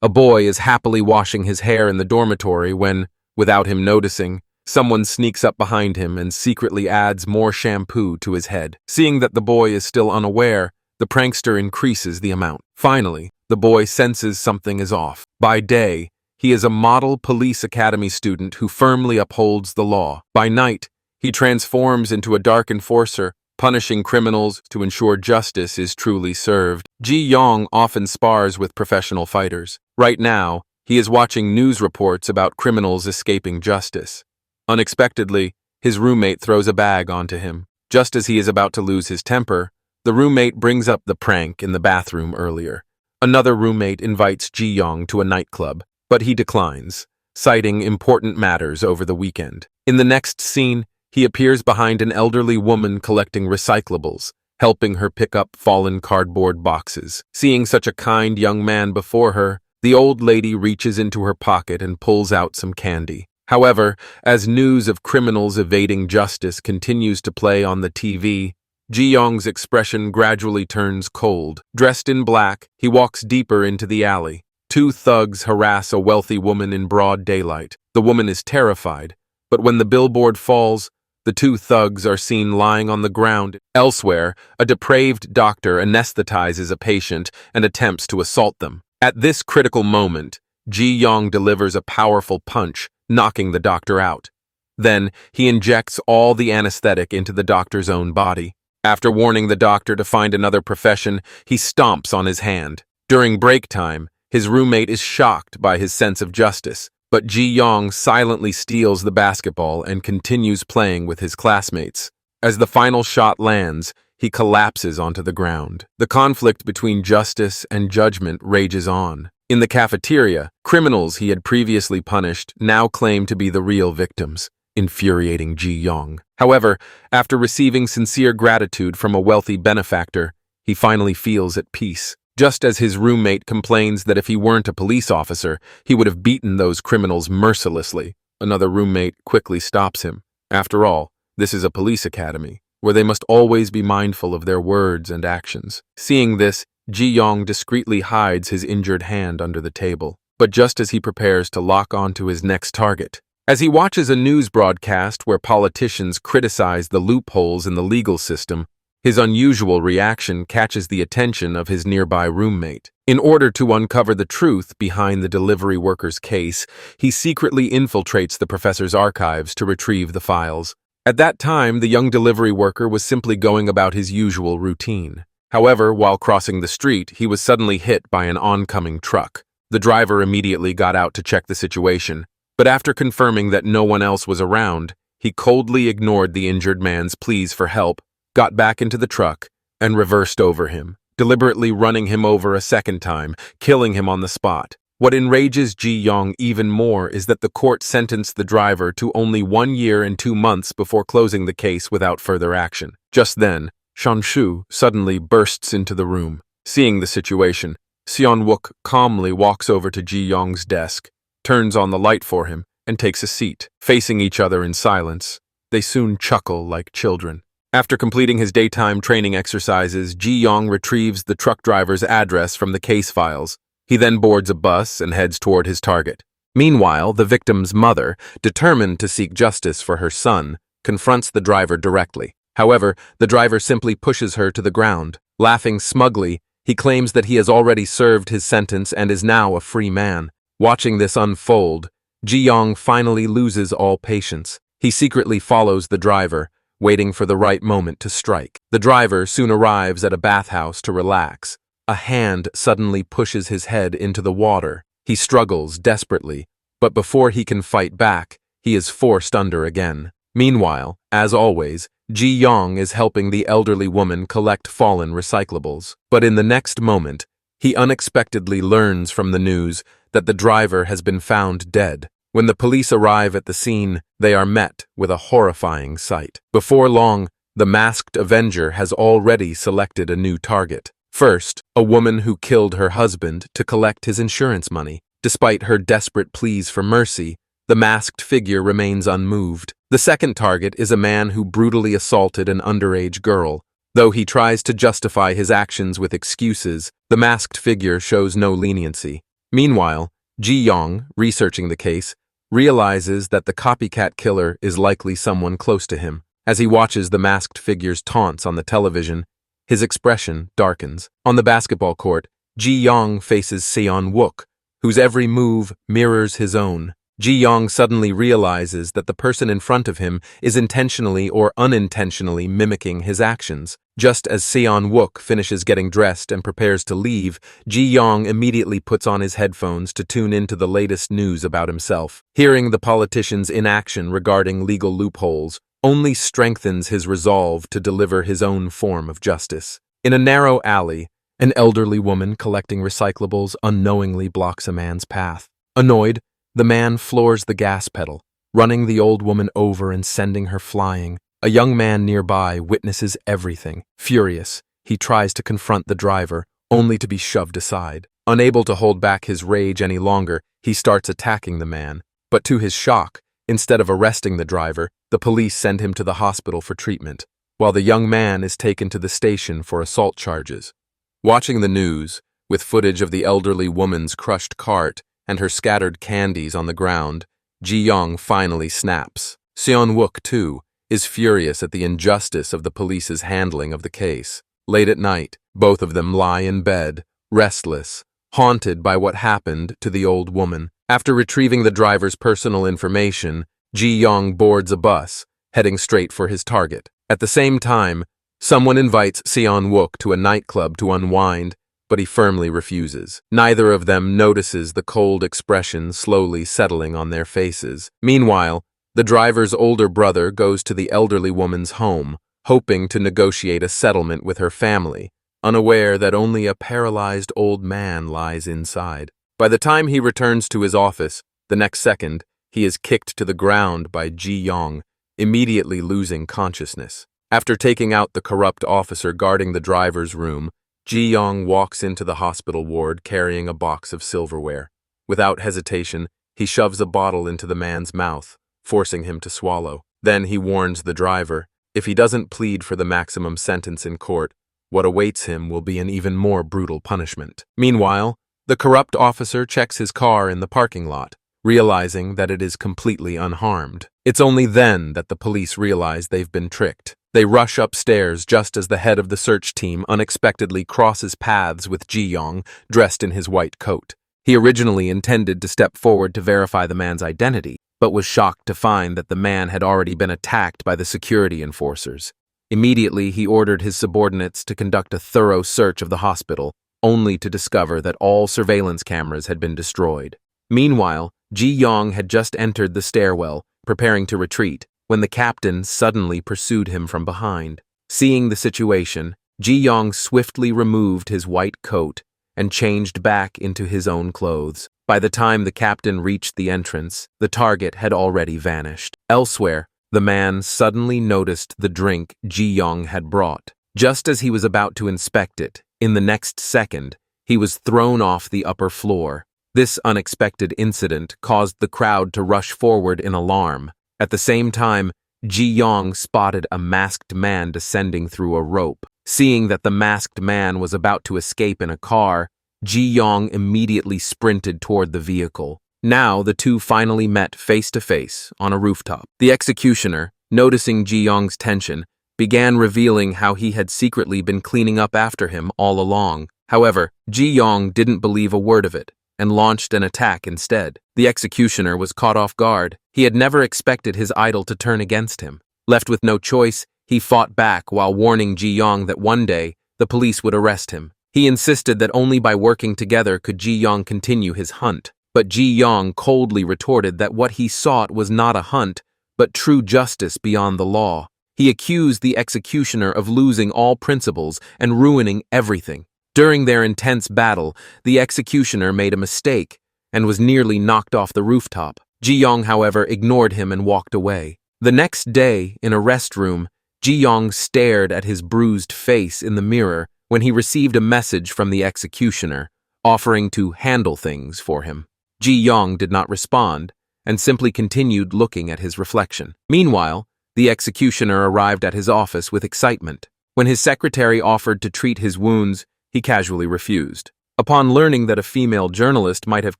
A boy is happily washing his hair in the dormitory when, without him noticing, someone sneaks up behind him and secretly adds more shampoo to his head. Seeing that the boy is still unaware, the prankster increases the amount. Finally, the boy senses something is off. By day, he is a model police academy student who firmly upholds the law. By night, he transforms into a dark enforcer, punishing criminals to ensure justice is truly served. Jiyong often spars with professional fighters. Right now, he is watching news reports about criminals escaping justice. Unexpectedly, his roommate throws a bag onto him. Just as he is about to lose his temper, the roommate brings up the prank in the bathroom earlier. Another roommate invites Jiyong to a nightclub, but he declines, citing important matters over the weekend. In the next scene, he appears behind an elderly woman collecting recyclables, helping her pick up fallen cardboard boxes. Seeing such a kind young man before her, the old lady reaches into her pocket and pulls out some candy. However, as news of criminals evading justice continues to play on the TV, Jiyong's expression gradually turns cold. Dressed in black, he walks deeper into the alley. Two thugs harass a wealthy woman in broad daylight. The woman is terrified, but when the billboard falls, the two thugs are seen lying on the ground. Elsewhere, a depraved doctor anesthetizes a patient and attempts to assault them. At this critical moment, Jiyong delivers a powerful punch, knocking the doctor out. Then, he injects all the anesthetic into the doctor's own body. After warning the doctor to find another profession, he stomps on his hand. During break time, his roommate is shocked by his sense of justice, but Jiyong silently steals the basketball and continues playing with his classmates. As the final shot lands, he collapses onto the ground. The conflict between justice and judgment rages on. In the cafeteria, criminals he had previously punished now claim to be the real victims, infuriating Jiyong. However, after receiving sincere gratitude from a wealthy benefactor, he finally feels at peace. Just as his roommate complains that if he weren't a police officer, he would have beaten those criminals mercilessly, another roommate quickly stops him. After all, this is a police academy, where they must always be mindful of their words and actions. Seeing this, Jiyong discreetly hides his injured hand under the table, but just as he prepares to lock onto his next target. As he watches a news broadcast where politicians criticize the loopholes in the legal system, his unusual reaction catches the attention of his nearby roommate. In order to uncover the truth behind the delivery worker's case, he secretly infiltrates the professor's archives to retrieve the files. At that time, the young delivery worker was simply going about his usual routine. However, while crossing the street, he was suddenly hit by an oncoming truck. The driver immediately got out to check the situation, but after confirming that no one else was around, he coldly ignored the injured man's pleas for help, got back into the truck, and reversed over him, deliberately running him over a second time, killing him on the spot. What enrages Jiyong even more is that the court sentenced the driver to only 1 year and 2 months before closing the case without further action. Just then, Shanshu suddenly bursts into the room. Seeing the situation, Seonwook calmly walks over to Jiyong's desk, turns on the light for him, and takes a seat. Facing each other in silence, they soon chuckle like children. After completing his daytime training exercises, Jiyong retrieves the truck driver's address from the case files. He then boards a bus and heads toward his target. Meanwhile, the victim's mother, determined to seek justice for her son, confronts the driver directly. However, the driver simply pushes her to the ground. Laughing smugly, he claims that he has already served his sentence and is now a free man. Watching this unfold, Jiyong finally loses all patience. He secretly follows the driver, waiting for the right moment to strike. The driver soon arrives at a bathhouse to relax. A hand suddenly pushes his head into the water. He struggles desperately, but before he can fight back, he is forced under again. Meanwhile, as always, Jiyong is helping the elderly woman collect fallen recyclables. But in the next moment, he unexpectedly learns from the news that the driver has been found dead. When the police arrive at the scene, they are met with a horrifying sight. Before long, the masked avenger has already selected a new target. First, a woman who killed her husband to collect his insurance money. Despite her desperate pleas for mercy, the masked figure remains unmoved. The second target is a man who brutally assaulted an underage girl. Though he tries to justify his actions with excuses, the masked figure shows no leniency. Meanwhile, Jiyong, researching the case, realizes that the copycat killer is likely someone close to him. As he watches the masked figure's taunts on the television, his expression darkens. On the basketball court, Jiyong faces Seon-wook, whose every move mirrors his own. Jiyong suddenly realizes that the person in front of him is intentionally or unintentionally mimicking his actions. Just as Seon-wook finishes getting dressed and prepares to leave, Jiyong immediately puts on his headphones to tune into the latest news about himself. Hearing the politician's inaction regarding legal loopholes only strengthens his resolve to deliver his own form of justice. In a narrow alley, an elderly woman collecting recyclables unknowingly blocks a man's path. Annoyed, the man floors the gas pedal, running the old woman over and sending her flying. A young man nearby witnesses everything. Furious, he tries to confront the driver, only to be shoved aside. Unable to hold back his rage any longer, he starts attacking the man. But to his shock, instead of arresting the driver, the police send him to the hospital for treatment, while the young man is taken to the station for assault charges. Watching the news, with footage of the elderly woman's crushed cart and her scattered candies on the ground, Jiyong finally snaps. Seon-wook, too, is furious at the injustice of the police's handling of the case. Late at night, both of them lie in bed, restless, haunted by what happened to the old woman. After retrieving the driver's personal information, Jiyong boards a bus, heading straight for his target. At the same time, someone invites Seon-wook to a nightclub to unwind, but he firmly refuses. Neither of them notices the cold expression slowly settling on their faces. Meanwhile, the driver's older brother goes to the elderly woman's home, hoping to negotiate a settlement with her family, unaware that only a paralyzed old man lies inside. By the time he returns to his office, the next second, he is kicked to the ground by Jiyong, immediately losing consciousness. After taking out the corrupt officer guarding the driver's room, Jiyong walks into the hospital ward carrying a box of silverware. Without hesitation, he shoves a bottle into the man's mouth, forcing him to swallow. Then he warns the driver, if he doesn't plead for the maximum sentence in court, what awaits him will be an even more brutal punishment. Meanwhile, the corrupt officer checks his car in the parking lot, realizing that it is completely unharmed. It's only then that the police realize they've been tricked. They rush upstairs just as the head of the search team unexpectedly crosses paths with Jiyong, dressed in his white coat. He originally intended to step forward to verify the man's identity, but was shocked to find that the man had already been attacked by the security enforcers. Immediately, he ordered his subordinates to conduct a thorough search of the hospital, only to discover that all surveillance cameras had been destroyed. Meanwhile, Jiyong had just entered the stairwell, preparing to retreat, when the captain suddenly pursued him from behind. Seeing the situation, Jiyong swiftly removed his white coat and changed back into his own clothes. By the time the captain reached the entrance, the target had already vanished. Elsewhere, the man suddenly noticed the drink Jiyong had brought. Just as he was about to inspect it, in the next second, he was thrown off the upper floor. This unexpected incident caused the crowd to rush forward in alarm. At the same time, Jiyong spotted a masked man descending through a rope. Seeing that the masked man was about to escape in a car, Jiyong immediately sprinted toward the vehicle. Now the two finally met face to face on a rooftop. The executioner, noticing Jiyong's tension, began revealing how he had secretly been cleaning up after him all along. However, Jiyong didn't believe a word of it and launched an attack instead. The executioner was caught off guard. He had never expected his idol to turn against him. Left with no choice, he fought back while warning Jiyong that one day the police would arrest him. He insisted that only by working together could Jiyong continue his hunt. But Jiyong coldly retorted that what he sought was not a hunt, but true justice beyond the law. He accused the executioner of losing all principles and ruining everything. During their intense battle, the executioner made a mistake and was nearly knocked off the rooftop. Jiyong, however, ignored him and walked away. The next day, in a restroom, Jiyong stared at his bruised face in the mirror when he received a message from the executioner, offering to handle things for him. Jiyong did not respond and simply continued looking at his reflection. Meanwhile, the executioner arrived at his office with excitement. When his secretary offered to treat his wounds, he casually refused. Upon learning that a female journalist might have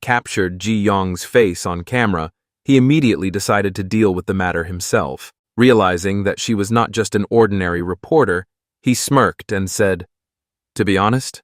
captured Jiyong's face on camera, he immediately decided to deal with the matter himself. Realizing that she was not just an ordinary reporter, he smirked and said, "To be honest,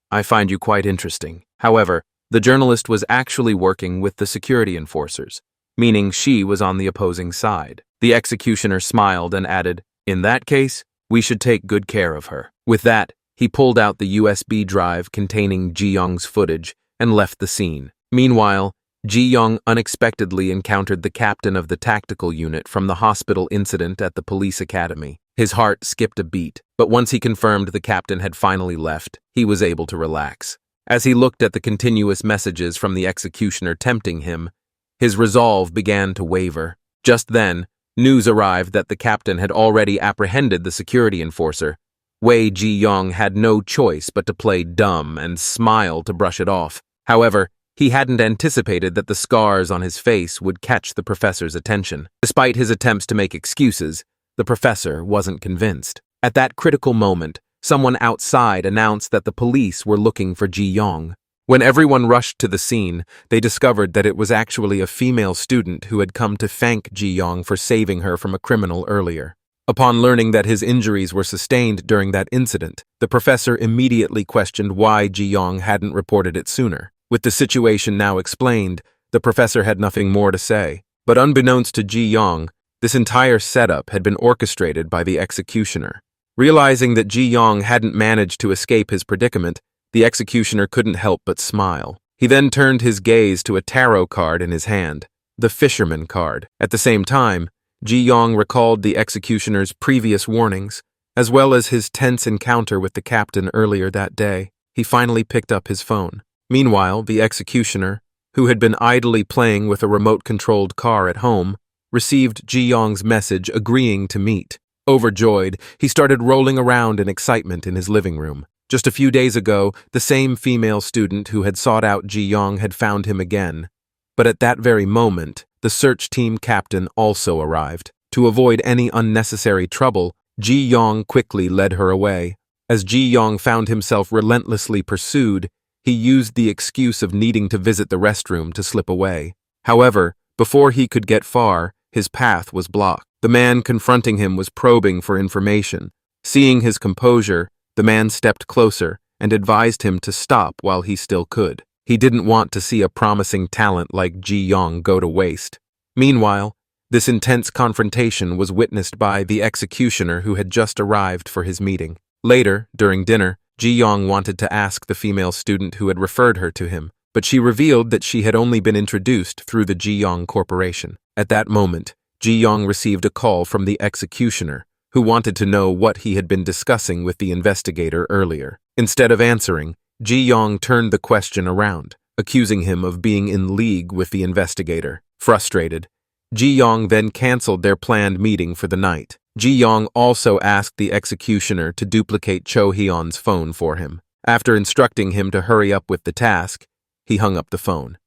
I find you quite interesting." However, the journalist was actually working with the security enforcers, meaning she was on the opposing side. The executioner smiled and added, "In that case, we should take good care of her." With that, he pulled out the USB drive containing Jiyong's footage and left the scene. Meanwhile, Jiyong unexpectedly encountered the captain of the tactical unit from the hospital incident at the police academy. His heart skipped a beat, but once he confirmed the captain had finally left, he was able to relax. As he looked at the continuous messages from the executioner tempting him, his resolve began to waver. Just then, news arrived that the captain had already apprehended the security enforcer. Wei Jiyong had no choice but to play dumb and smile to brush it off. However, he hadn't anticipated that the scars on his face would catch the professor's attention. Despite his attempts to make excuses, the professor wasn't convinced. At that critical moment, someone outside announced that the police were looking for Jiyong. When everyone rushed to the scene, they discovered that it was actually a female student who had come to thank Jiyong for saving her from a criminal earlier. Upon learning that his injuries were sustained during that incident, the professor immediately questioned why Jiyong hadn't reported it sooner. With the situation now explained, the professor had nothing more to say. But unbeknownst to Jiyong, this entire setup had been orchestrated by the executioner. Realizing that Jiyong hadn't managed to escape his predicament, the executioner couldn't help but smile. He then turned his gaze to a tarot card in his hand, the Fisherman card. At the same time, Jiyong recalled the executioner's previous warnings, as well as his tense encounter with the captain earlier that day. He finally picked up his phone. Meanwhile, the executioner, who had been idly playing with a remote-controlled car at home, received Jiyong's message agreeing to meet. Overjoyed, he started rolling around in excitement in his living room. Just a few days ago, the same female student who had sought out Jiyong had found him again. But at that very moment, the search team captain also arrived. To avoid any unnecessary trouble, Jiyong quickly led her away. As Jiyong found himself relentlessly pursued, he used the excuse of needing to visit the restroom to slip away. However, before he could get far, his path was blocked. The man confronting him was probing for information. Seeing his composure, the man stepped closer and advised him to stop while he still could. He didn't want to see a promising talent like Jiyong go to waste. Meanwhile, this intense confrontation was witnessed by the executioner who had just arrived for his meeting. Later, during dinner, Jiyong wanted to ask the female student who had referred her to him, but she revealed that she had only been introduced through the Jiyong Corporation. At that moment, Jiyong received a call from the executioner, who wanted to know what he had been discussing with the investigator earlier. Instead of answering, Jiyong turned the question around, accusing him of being in league with the investigator. Frustrated, Jiyong then canceled their planned meeting for the night. Jiyong also asked the executioner to duplicate Cho Hyun's phone for him. After instructing him to hurry up with the task, he hung up the phone.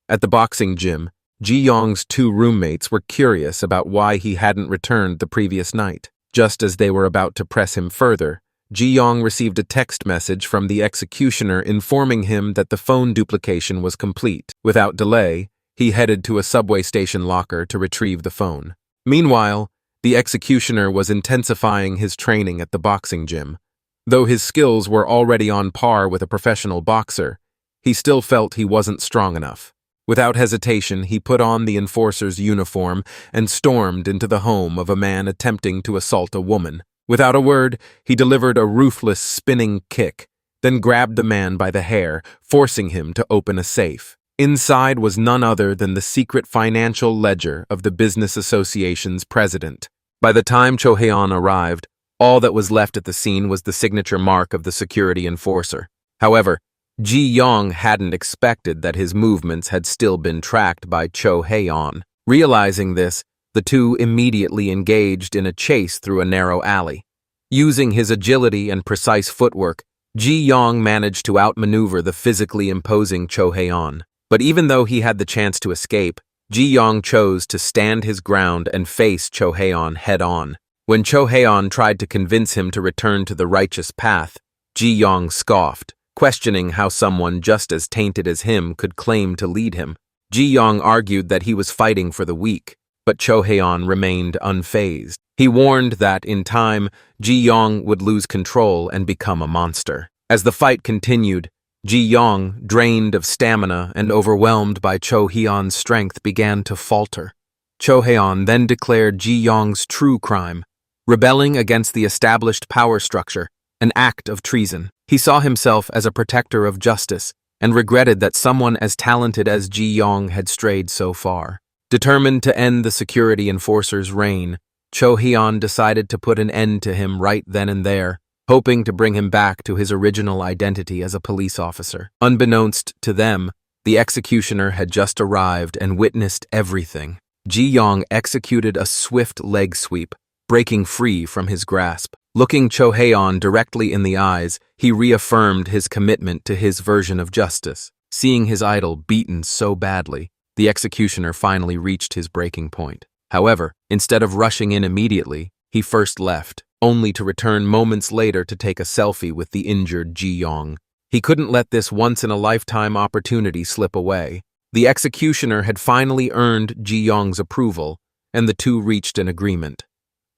At the boxing gym, Jiyong's two roommates were curious about why he hadn't returned the previous night. Just as they were about to press him further, Jiyong received a text message from the executioner informing him that the phone duplication was complete. Without delay, he headed to a subway station locker to retrieve the phone. Meanwhile, the executioner was intensifying his training at the boxing gym. Though his skills were already on par with a professional boxer, he still felt he wasn't strong enough. Without hesitation, he put on the enforcer's uniform and stormed into the home of a man attempting to assault a woman. Without a word, he delivered a ruthless spinning kick, then grabbed the man by the hair, forcing him to open a safe. Inside was none other than the secret financial ledger of the business association's president. By the time Cho Hyun arrived, all that was left at the scene was the signature mark of the security enforcer. However, Jiyong hadn't expected that his movements had still been tracked by Cho Hyun. Realizing this, the two immediately engaged in a chase through a narrow alley. Using his agility and precise footwork, Jiyong managed to outmaneuver the physically imposing Cho Hyun. But even though he had the chance to escape, Jiyong chose to stand his ground and face Cho Hyun head-on. When Cho Hyun tried to convince him to return to the righteous path, Jiyong scoffed, questioning how someone just as tainted as him could claim to lead him. Jiyong argued that he was fighting for the weak, but Cho Hae-on remained unfazed. He warned that, in time, Jiyong would lose control and become a monster. As the fight continued, Jiyong, drained of stamina and overwhelmed by Cho Hae-on's strength, began to falter. Cho Hae-on then declared Jiyong's true crime, rebelling against the established power structure, an act of treason. He saw himself as a protector of justice and regretted that someone as talented as Jiyong had strayed so far. Determined to end the security enforcer's reign, Cho Hae-on decided to put an end to him right then and there, hoping to bring him back to his original identity as a police officer. Unbeknownst to them, the executioner had just arrived and witnessed everything. Jiyong executed a swift leg sweep, breaking free from his grasp. Looking Cho Hae-on directly in the eyes, he reaffirmed his commitment to his version of justice. Seeing his idol beaten so badly, the executioner finally reached his breaking point. However, instead of rushing in immediately, he first left, only to return moments later to take a selfie with the injured Jiyong. He couldn't let this once-in-a-lifetime opportunity slip away. The executioner had finally earned Jiyong's approval, and the two reached an agreement.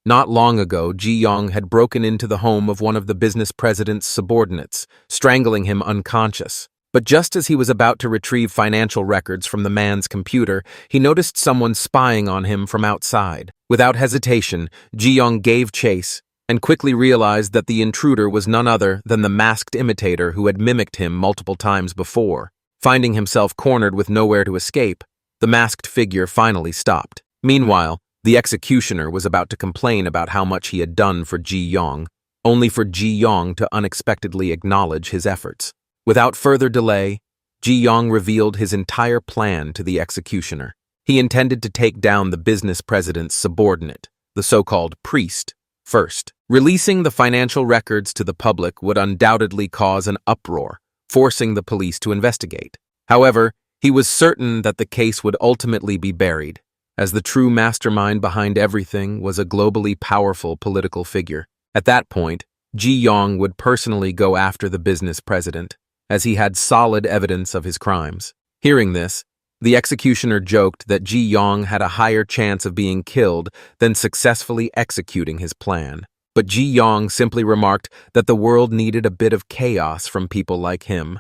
Not long ago, Jiyong had broken into the home of one of the business president's subordinates, strangling him unconscious. But just as he was about to retrieve financial records from the man's computer, he noticed someone spying on him from outside. Without hesitation, Jiyong gave chase and quickly realized that the intruder was none other than the masked imitator who had mimicked him multiple times before. Finding himself cornered with nowhere to escape, the masked figure finally stopped. Meanwhile, the executioner was about to complain about how much he had done for Jiyong, only for Jiyong to unexpectedly acknowledge his efforts. Without further delay, Jiyong revealed his entire plan to the executioner. He intended to take down the business president's subordinate, the so-called priest, first. Releasing the financial records to the public would undoubtedly cause an uproar, forcing the police to investigate. However, he was certain that the case would ultimately be buried, as the true mastermind behind everything was a globally powerful political figure. At that point, Jiyong would personally go after the business president, as he had solid evidence of his crimes. Hearing this, the executioner joked that Jiyong had a higher chance of being killed than successfully executing his plan. But Jiyong simply remarked that the world needed a bit of chaos from people like him.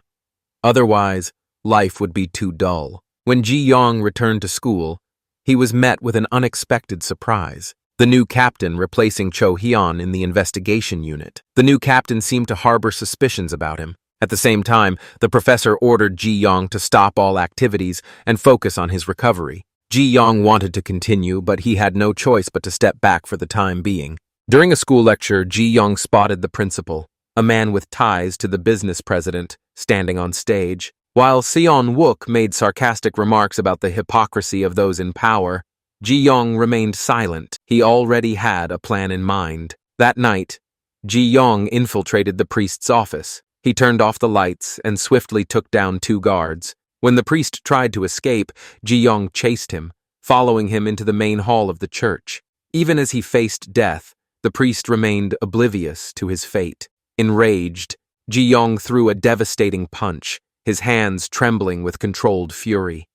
Otherwise, life would be too dull. When Jiyong returned to school, he was met with an unexpected surprise. The new captain replacing Cho Hae-on in the investigation unit. The new captain seemed to harbor suspicions about him. At the same time, the professor ordered Jiyong to stop all activities and focus on his recovery. Jiyong wanted to continue, but he had no choice but to step back for the time being. During a school lecture, Jiyong spotted the principal, a man with ties to the business president, standing on stage. While Seon-wook made sarcastic remarks about the hypocrisy of those in power, Jiyong remained silent. He already had a plan in mind. That night, Jiyong infiltrated the priest's office. He turned off the lights and swiftly took down 2 guards. When the priest tried to escape, Jiyong chased him, following him into the main hall of the church. Even as he faced death, the priest remained oblivious to his fate. Enraged, Jiyong threw a devastating punch, his hands trembling with controlled fury.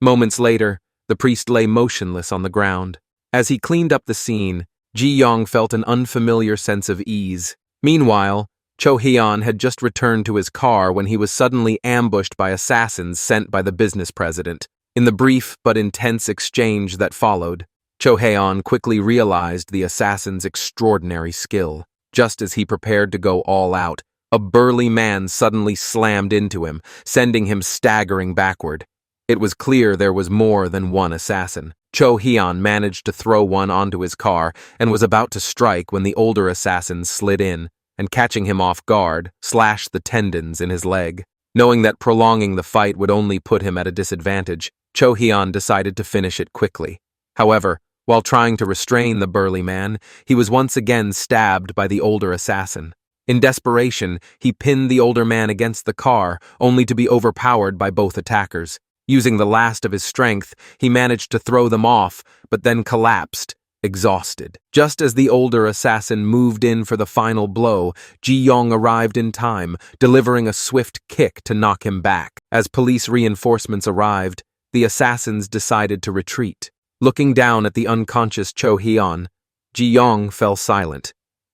Moments later, the priest lay motionless on the ground. As he cleaned up the scene, Jiyong felt an unfamiliar sense of ease. Meanwhile, Cho Hae-on had just returned to his car when he was suddenly ambushed by assassins sent by the business president. In the brief but intense exchange that followed, Cho Hae-on quickly realized the assassin's extraordinary skill. Just as he prepared to go all out, a burly man suddenly slammed into him, sending him staggering backward. It was clear there was more than one assassin. Cho Hae-on managed to throw one onto his car and was about to strike when the older assassin slid in, and catching him off guard, slashed the tendons in his leg. Knowing that prolonging the fight would only put him at a disadvantage, Cho Hae-on decided to finish it quickly. However, while trying to restrain the burly man, he was once again stabbed by the older assassin. In desperation, he pinned the older man against the car, only to be overpowered by both attackers. Using the last of his strength, he managed to throw them off, but then collapsed, exhausted. Just as the older assassin moved in for the final blow, Jiyong arrived in time, delivering a swift kick to knock him back. As police reinforcements arrived, the assassins decided to retreat. Looking down at the unconscious Cho Hyun, Jiyong fell silent.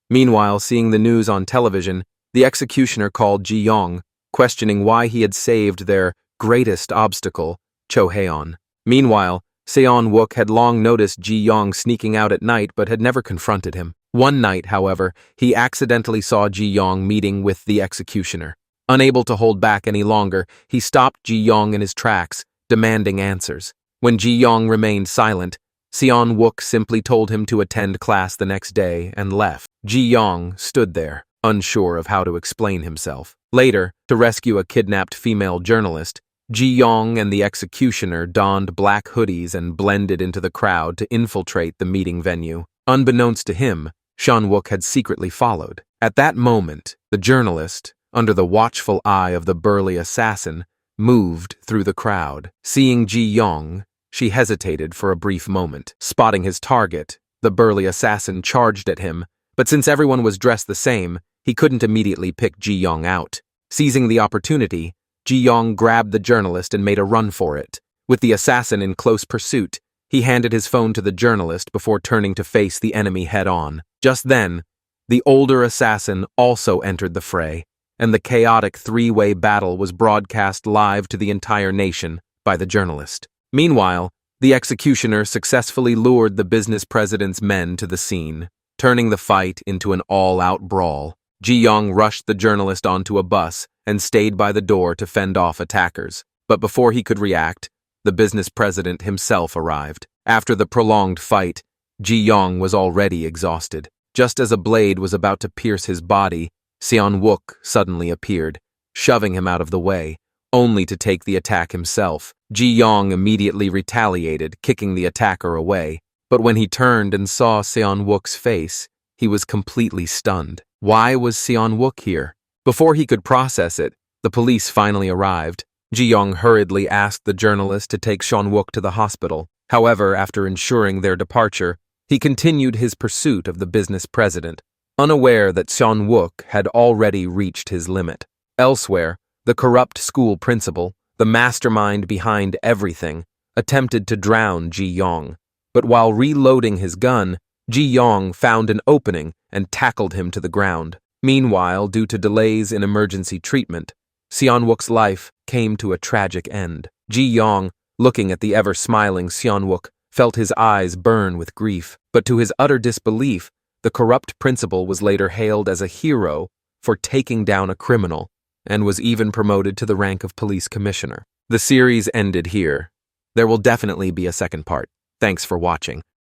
Meanwhile, seeing the news on television, the executioner called Jiyong, questioning why he had saved their greatest obstacle, Cho Hyun. Meanwhile, Seon-wook had long noticed Jiyong sneaking out at night but had never confronted him. One night, however, he accidentally saw Jiyong meeting with the executioner. Unable to hold back any longer, he stopped Jiyong in his tracks, demanding answers. When Jiyong remained silent, Seon-wook simply told him to attend class the next day and left. Jiyong stood there, unsure of how to explain himself. Later, to rescue a kidnapped female journalist, Jiyong and the executioner donned black hoodies and blended into the crowd to infiltrate the meeting venue. Unbeknownst to him, Seon-wook had secretly followed. At that moment, the journalist, under the watchful eye of the burly assassin, moved through the crowd. Seeing Jiyong, she hesitated for a brief moment. Spotting his target, the burly assassin charged at him, but since everyone was dressed the same, he couldn't immediately pick Jiyong out. Seizing the opportunity, Jiyong grabbed the journalist and made a run for it. With the assassin in close pursuit, he handed his phone to the journalist before turning to face the enemy head-on. Just then, the older assassin also entered the fray, and the chaotic three-way battle was broadcast live to the entire nation by the journalist. Meanwhile, the executioner successfully lured the business president's men to the scene, turning the fight into an all-out brawl. Jiyong rushed the journalist onto a bus and stayed by the door to fend off attackers. But before he could react, the business president himself arrived. After the prolonged fight, Jiyong was already exhausted. Just as a blade was about to pierce his body, Seon-wook suddenly appeared, shoving him out of the way, only to take the attack himself. Jiyong immediately retaliated, kicking the attacker away. But when he turned and saw Seon-wook's face, he was completely stunned. Why was Seon-wook here? Before he could process it, the police finally arrived. Jiyong hurriedly asked the journalist to take Seon-wook to the hospital. However, after ensuring their departure, he continued his pursuit of the business president, unaware that Seon-wook had already reached his limit. Elsewhere, the corrupt school principal, the mastermind behind everything, attempted to drown Jiyong. But while reloading his gun, Jiyong found an opening and tackled him to the ground. Meanwhile, due to delays in emergency treatment, Seon-wook's life came to a tragic end. Jiyong, looking at the ever-smiling Seon-wook, felt his eyes burn with grief. But to his utter disbelief, the corrupt principal was later hailed as a hero for taking down a criminal, and was even promoted to the rank of police commissioner. The series ended here. There will definitely be a second part. Thanks for watching.